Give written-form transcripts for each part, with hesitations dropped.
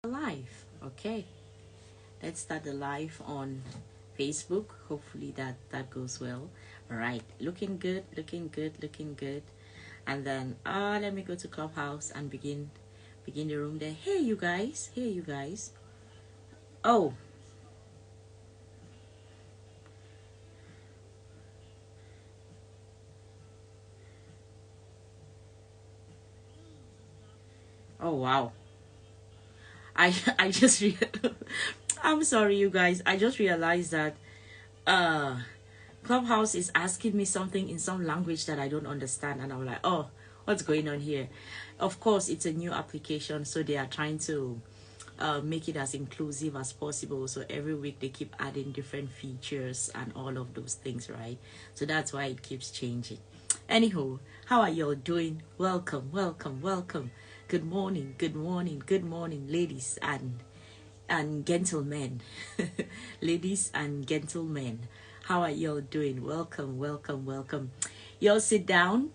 Live. Okay, let's start the live on Facebook. Hopefully that goes well. All right, looking good, looking good, looking good. And then let me go to Clubhouse and begin the room there. Hey you guys, hey you guys. Oh, oh wow. I I just I'm sorry you guys. I just realized that uh Clubhouse is asking me something in some language that I don't understand, and I'm like, oh, what's going on here? Of course, it's a new application, so they are trying to make it as inclusive as possible. So every week they keep adding different features and all of those things, right? So that's why it keeps changing. Anyhow, how are y'all doing? Welcome, welcome, welcome. Good morning, good morning, good morning, ladies and gentlemen. Ladies and gentlemen, how are y'all doing? Welcome, welcome, welcome. Y'all sit down.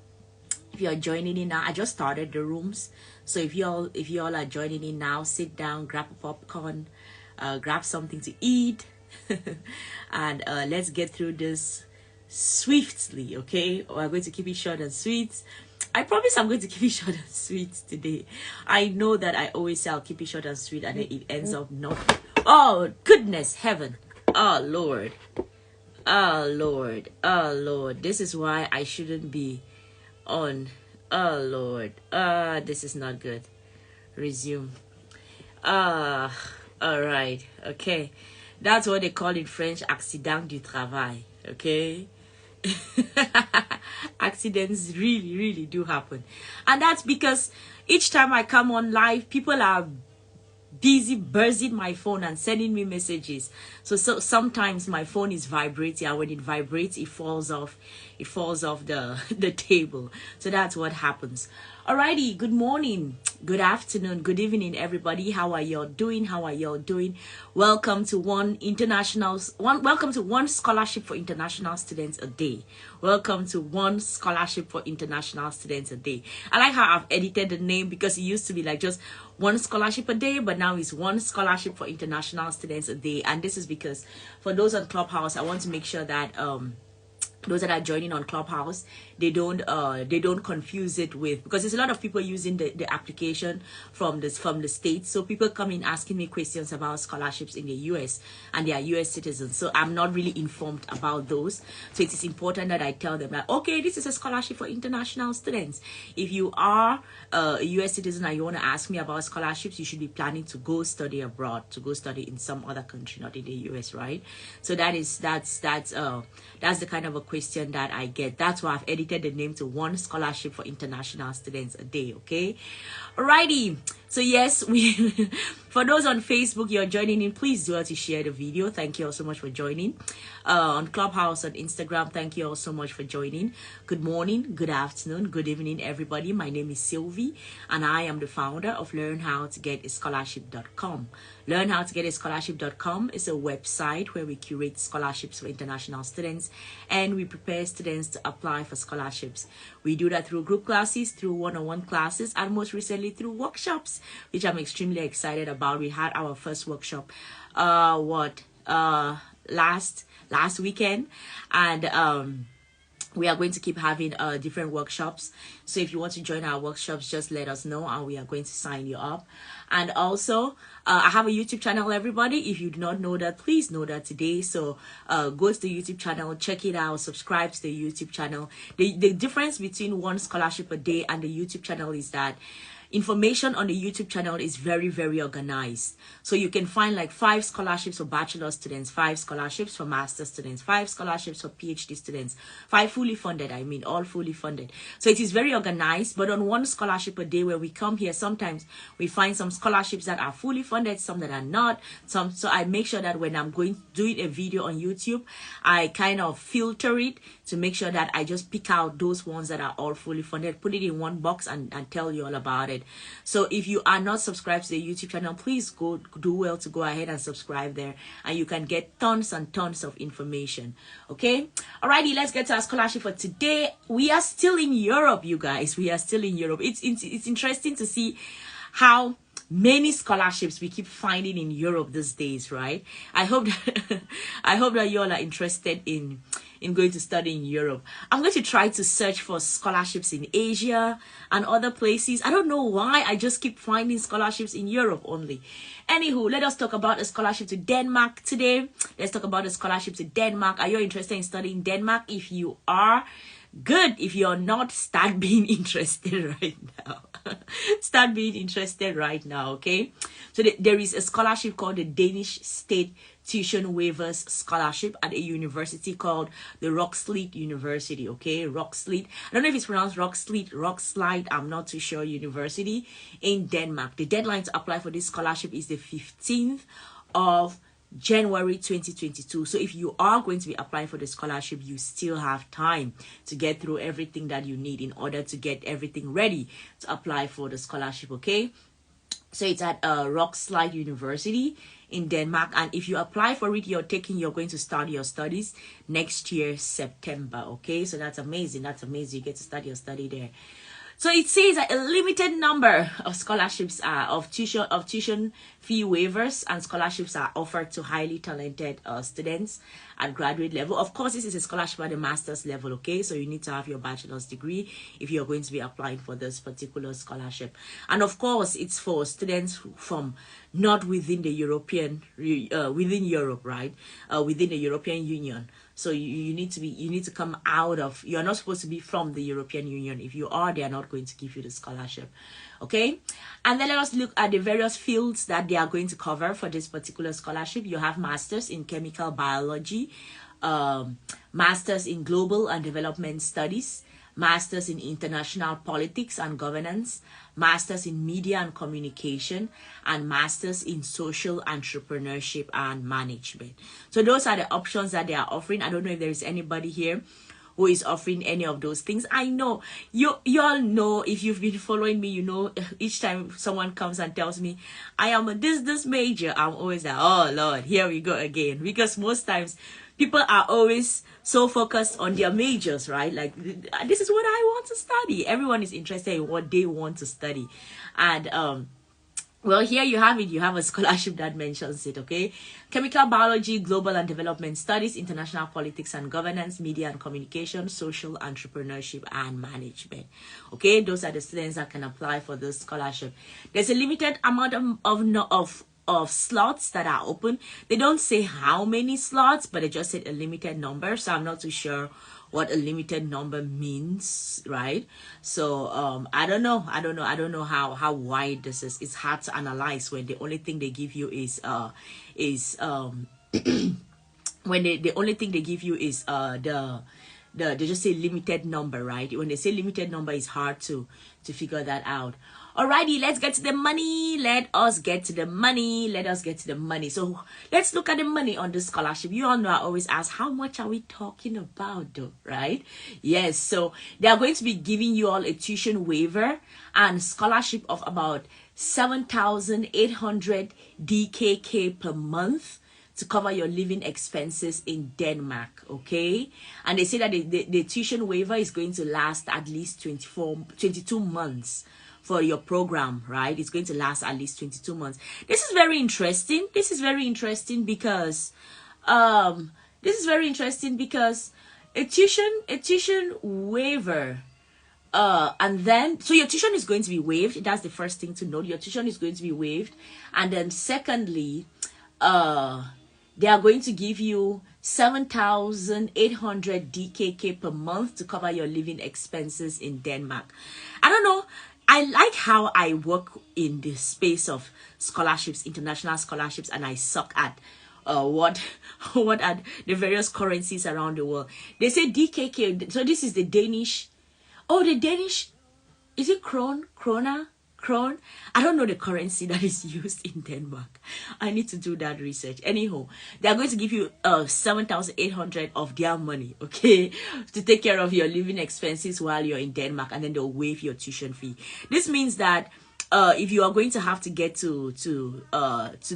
If you're joining in now, I just started the rooms, so if y'all are joining in now, sit down, grab a popcorn, grab something to eat, and let's get through this swiftly. Okay, we're going to keep it short and sweet. I promise I'm going to keep it short and sweet today. I know that I always say I'll keep it short and sweet, and then it ends up not. Oh goodness heaven. Oh Lord. Oh Lord. Oh Lord. This is why I shouldn't be on. Oh Lord. This is not good. Resume. All right. Okay. That's what they call in French accident du travail. Okay. Accidents really do happen, and that's because each time I come on live, people are busy buzzing my phone and sending me messages. So sometimes my phone is vibrating, and when it vibrates, it falls off the the table. So that's what happens. Alrighty, good morning, good afternoon, good evening, everybody. How are y'all doing? How are y'all doing? Welcome to one scholarship for international students a day. Welcome to one scholarship for international students a day. I like how I've edited the name, because it used to be like just one scholarship a day, but now it's one scholarship for international students a day. And this is because for those on Clubhouse, I want to make sure that those that are joining on Clubhouse, they don't confuse it with, because there's a lot of people using the application from the States. So people come in asking me questions about scholarships in the US, and they are US citizens, so I'm not really informed about those. So it is important that I tell them that, okay, this is a scholarship for international students. If you are a US citizen and you want to ask me about scholarships, you should be planning to go study abroad, to go study in some other country, not in the US, right? So that's the kind of a question that I get. That's why I've edited the name to one scholarship for international students a day. Okay, alrighty. So yes, we for those on Facebook, you're joining in, please do well to share the video. Thank you all so much for joining. On Clubhouse, on Instagram, thank you all so much for joining. Good morning, good afternoon, good evening, everybody. My name is Sylvie, and I am the founder of LearnHowToGetAScholarship.com. LearnHowToGetAScholarship.com is a website where we curate scholarships for international students, and we prepare students to apply for scholarships. We do that through group classes, through one-on-one classes, and most recently through workshops, which I'm extremely excited about. We had our first workshop last weekend, and we are going to keep having different workshops. So if you want to join our workshops, just let us know, and we are going to sign you up. And also, I have a YouTube channel, everybody. If you do not know that, please know that today. So go to the YouTube channel, check it out, subscribe to the YouTube channel. The difference between one scholarship a day and the YouTube channel is that information on the YouTube channel is very organized. So you can find like 5 scholarships for bachelor students, 5 scholarships for master students, 5 scholarships for PhD students, 5 fully funded, all fully funded. So it is very organized. But on one scholarship a day, where we come here, sometimes we find some scholarships that are fully funded, some that are not. So I make sure that when I'm doing a video on YouTube, I kind of filter it to make sure that I just pick out those ones that are all fully funded, put it in one box, and tell you all about it. So if you are not subscribed to the YouTube channel, please do well to go ahead and subscribe there, and you can get tons and tons of information. Okay, alrighty, let's get to our scholarship for today. We are still in Europe, you guys. We are still in Europe. It's interesting to see how many scholarships we keep finding in Europe these days, right? I hope that I hope that you all are interested in going to study in Europe. I'm going to try to search for scholarships in Asia and other places. I don't know why I just keep finding scholarships in Europe only. Anywho, let us talk about a scholarship to Denmark today. Let's talk about a scholarship to Denmark. Are you interested in studying Denmark? If you are, good. If you're not, start being interested right now. Start being interested right now, okay? So there is a scholarship called the Danish State Tuition Waivers Scholarship at a university called the Roskilde University, okay? Roskilde. I don't know if it's pronounced Roskilde, I'm not too sure, university in Denmark. The deadline to apply for this scholarship is the 15th of January 2022. So if you are going to be applying for the scholarship, you still have time to get through everything that you need in order to get everything ready to apply for the scholarship, okay? So it's at Roskilde University in Denmark, and if you apply for it, you're going to start your studies next year, September, okay? So that's amazing. That's amazing. You get to start your study there. So it says that a limited number of scholarships of tuition fee waivers and scholarships are offered to highly talented students at graduate level. Of course, this is a scholarship at the master's level, okay? So you need to have your bachelor's degree if you're going to be applying for this particular scholarship. And of course, it's for students from not within the within Europe, right? Within the European Union. So you need to come out of, you're not supposed to be from the European Union. If you are, they are not going to give you the scholarship, okay? And then let us look at the various fields that they are going to cover for this particular scholarship. You have masters in chemical biology, masters in global and development studies, masters in international politics and governance, masters in media and communication, and masters in social entrepreneurship and management. So those are the options that they are offering. I don't know if there is anybody here who is offering any of those things. I know you all know, if you've been following me, you know, each time someone comes and tells me I am a this major, I'm always like, oh Lord, here we go again. Because most times people are always so focused on their majors, right? Like, this is what I want to study. Everyone is interested in what they want to study. And well, here you have it. You have a scholarship that mentions it, okay? Chemical biology, global and development studies, international politics and governance, media and communication, social entrepreneurship and management. Okay, those are the students that can apply for this scholarship. There's a limited amount of slots that are open. They don't say how many slots, but they just said a limited number. So I'm not too sure what a limited number means, right? So I don't know how wide this is. It's hard to analyze when the only thing they give you is when the only thing they give you is they just say limited number, right? When they say limited number, it's hard to figure that out. Alrighty, let's get to the money. Let us get to the money. So let's look at the money on this scholarship. You all know I always ask, how much are we talking about though, right? Yes, so they are going to be giving you all a tuition waiver and scholarship of about 7,800 DKK per month to cover your living expenses in Denmark, okay? And they say that the tuition waiver is going to last at least 22 months for your program, right? It's going to last at least 22 months. This is very interesting. This is very interesting because a tuition waiver, and then so your tuition is going to be waived. That's the first thing to note. Your tuition is going to be waived, and then secondly, they are going to give you 7,800 DKK per month to cover your living expenses in Denmark. I don't know. I like how I work in the space of scholarships, international scholarships, and I suck at what are the various currencies around the world. They say DKK. So this is the Danish. Oh, the Danish. Is it krone? I don't know the currency that is used in Denmark. I need to do that research. Anyhow, they are going to give you 7,800 of their money, okay, to take care of your living expenses while you're in Denmark, and then they'll waive your tuition fee. This means that if you are going to have to get to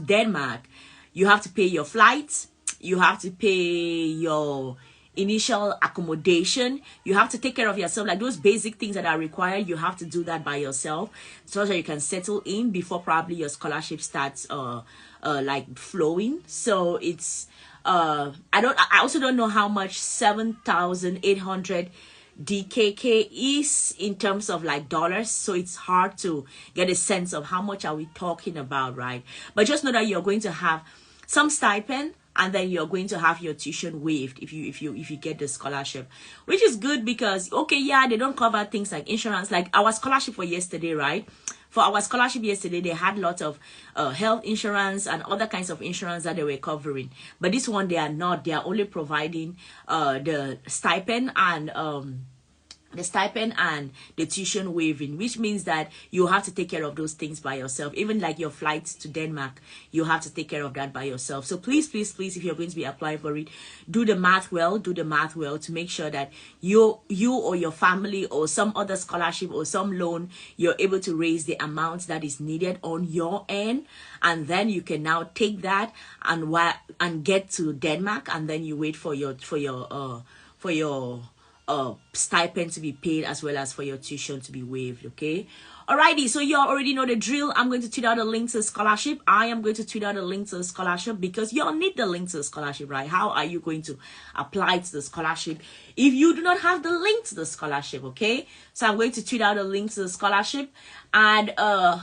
Denmark, you have to pay your flights, you have to pay your initial accommodation. You have to take care of yourself, like those basic things that are required. You have to do that by yourself so that you can settle in before probably your scholarship starts like flowing. So it's I also don't know how much 7,800 DKK is in terms of like dollars, so it's hard to get a sense of how much are we talking about, right? But just know that you're going to have some stipend, and then you're going to have your tuition waived if you get the scholarship, which is good because, okay, yeah, they don't cover things like insurance. Like our scholarship for yesterday, right? For our scholarship yesterday, they had lots of health insurance and other kinds of insurance that they were covering. But this one, they are not. They are only providing the stipend and the tuition waiving, which means that you have to take care of those things by yourself. Even like your flights to Denmark, you have to take care of that by yourself. So please, please, please, if you're going to be applying for it, do the math well to make sure that you or your family or some other scholarship or some loan, you're able to raise the amount that is needed on your end, and then you can now take that and get to Denmark, and then you wait for your stipend to be paid, as well as for your tuition to be waived. Okay, alrighty, so you already know the drill. I'm going to tweet out a link to the scholarship. I am going to tweet out a link to the scholarship because you all need the link to the scholarship, right? How are you going to apply to the scholarship if you do not have the link to the scholarship? Okay, so I'm going to tweet out a link to the scholarship. And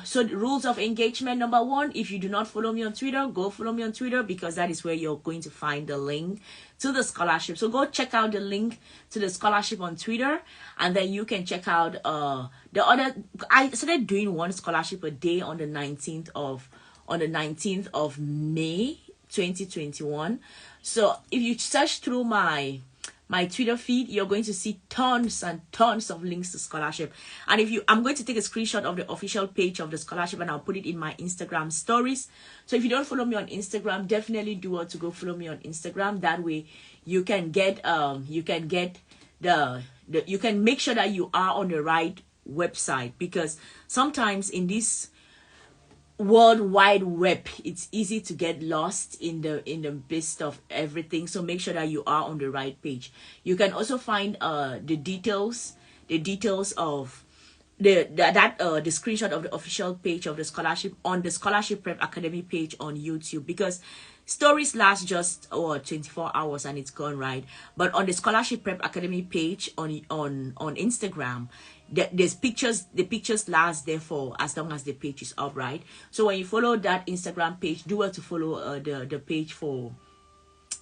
so the rules of engagement: number one, if you do not follow me on Twitter, go follow me on Twitter, because that is where you're going to find the link to the scholarship. So go check out the link to the scholarship on Twitter, and then you can check out the other. I started doing one scholarship a day on the 19th of May 2021. So if you search through my Twitter feed, you're going to see tons and tons of links to scholarship. And I'm going to take a screenshot of the official page of the scholarship, and I'll put it in my Instagram stories. So if you don't follow me on Instagram, definitely do want to go follow me on Instagram. That way you can get you can make sure that you are on the right website, because sometimes in this World Wide Web, it's easy to get lost in the midst of everything. So make sure that you are on the right page. You can also find the details of the screenshot of the official page of the scholarship on the Scholarship Prep Academy page on YouTube, because stories last just 24 hours and it's gone, right? But on the Scholarship Prep Academy page on Instagram, the pictures last there for as long as the page is up, right? So when you follow that Instagram page, do well to follow the page for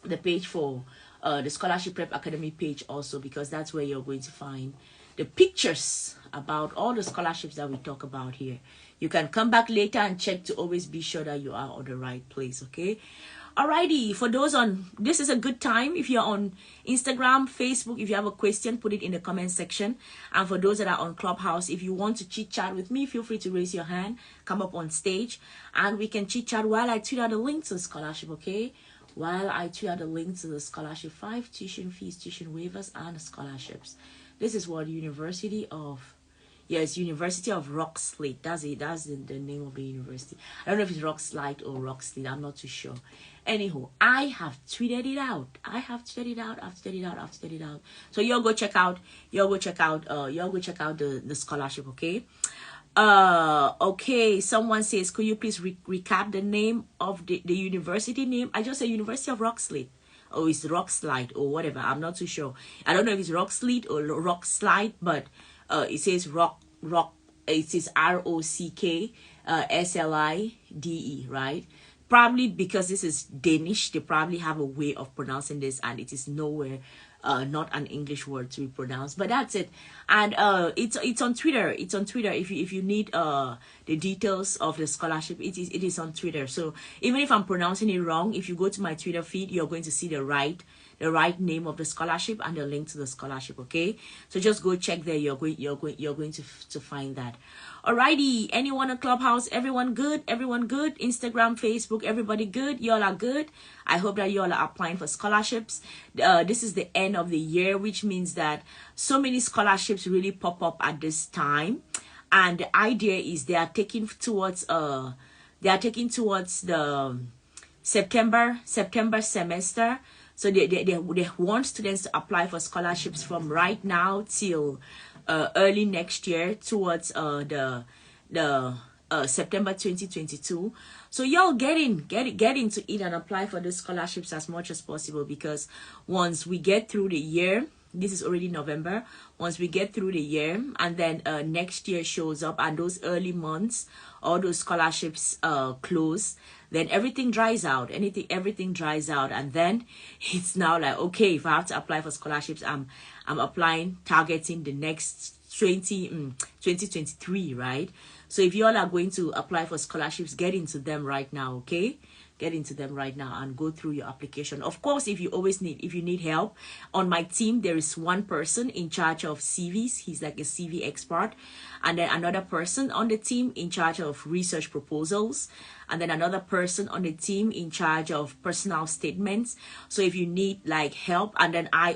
the Scholarship Prep Academy page also, because that's where you're going to find the pictures about all the scholarships that we talk about here. You can come back later and check to always be sure that you are on the right place. Okay, alrighty, for those on, this is a good time. If you're on Instagram, Facebook, if you have a question, put it in the comment section. And for those that are on Clubhouse, if you want to chit chat with me, feel free to raise your hand, come up on stage, and we can chit chat while I tweet out the link to the scholarship. Okay, while I tweet out the link to the scholarship: 5 tuition fees, tuition waivers, and scholarships. This is what University of Roskilde. That's it. That's the name of the university. I don't know if it's Roskilde or Roskilde. I'm not too sure. Anyhow, I have tweeted it out. I've tweeted it out. So y'all go check out the scholarship. Okay. Okay. Someone says, could you please recap the name of the university name? I just say University of Roskilde. Or it's Roskilde or whatever. I'm not too sure. I don't know if it's Roskilde or Roskilde, but it says it says ROCK SLIDE, right? Probably because this is Danish, they probably have a way of pronouncing this, and it is nowhere not an English word to be pronounced. But that's it. And it's on Twitter. It's on Twitter. If you need the details of the scholarship, it is on Twitter. So even if I'm pronouncing it wrong, if you go to my Twitter feed, you're going to see the right name of the scholarship and the link to the scholarship. Okay, so just go check there. You're going to find that. Alrighty, anyone on Clubhouse? Everyone good? Everyone good? Instagram, Facebook, everybody good? Y'all are good? I hope that y'all are applying for scholarships. This is the end of the year, which means that so many scholarships really pop up at this time, and the idea is they are taking towards the September semester. So they want students to apply for scholarships from right now till early next year, towards the September 2022. So y'all get into it and apply for those scholarships as much as possible, because once we get through the year, this is already November, once we get through the year and then next year shows up and those early months, all those scholarships close, then everything dries out. Everything dries out, and then it's now like, okay, if I have to apply for scholarships, I'm applying, targeting the next 2023, right? So if you all are going to apply for scholarships, get into them right now, okay? Get into them right now and go through your application. Of course, if you need help, on my team there is one person in charge of CVs. He's like a CV expert, and then another person on the team in charge of research proposals, and then another person on the team in charge of personal statements. So if you need like help, and then I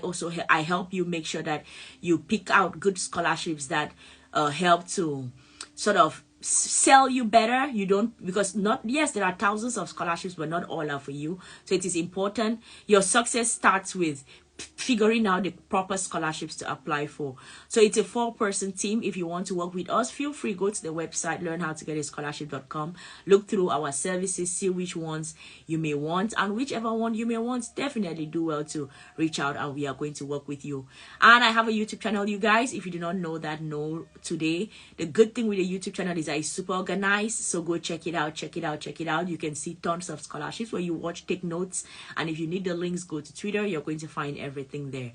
help you make sure that you pick out good scholarships that help to sort of sell you better. You don't, because yes, there are thousands of scholarships, but not all are for you. So it is important. Your success starts with figuring out the proper scholarships to apply for. So it's a 4-person team. If you want to work with us, feel free, go to the website learnhowtogetaScholarship.com, look through our services, see which ones you may want, and whichever one you may want, definitely do well to reach out, and we are going to work with you. And I have a YouTube channel, you guys. If you do not know that, know today. The good thing with the YouTube channel is that it's super organized, so go check it out. You can see tons of scholarships where you watch, take notes, and if you need the links, go to Twitter. You're going to find everything there.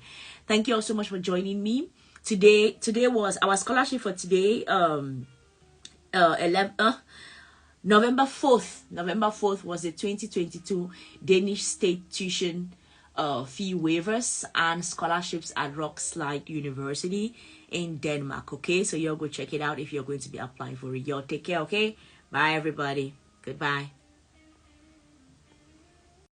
Thank you all so much for joining me today. Today was our scholarship for today. November 4th was the 2022 Danish state tuition fee waivers and scholarships at Roskilde University in Denmark. Okay, so you'll go check it out if you're going to be applying for it. Y'all take care. Okay, bye everybody. Goodbye.